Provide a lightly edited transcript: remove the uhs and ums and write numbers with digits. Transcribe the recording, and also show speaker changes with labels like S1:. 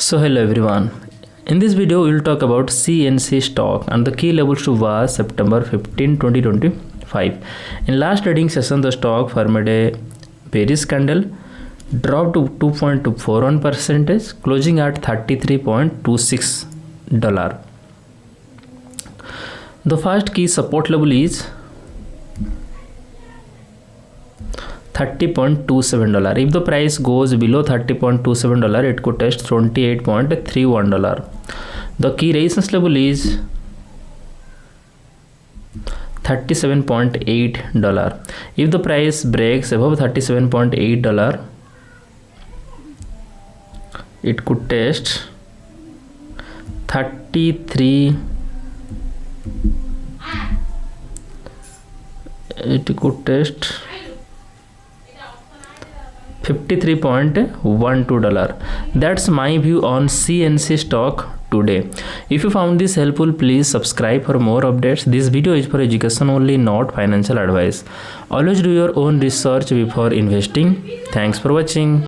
S1: So hello everyone, in this video we will talk about CNC stock and the key levels to watch September 15, 2025. In last trading session the stock formed a bearish candle, dropped to 2.41%, closing at $33.26. The first key support level is $30.27. If the price goes below $30.27, it could test $28.31. The key resistance level is $37.8. If the price breaks above $37.8, it could test 33. It could test $53.12. That's my view on CNC stock today. If you found this helpful, please subscribe for more updates. This video is for education only, not financial advice. Always do your own research before investing. Thanks for watching.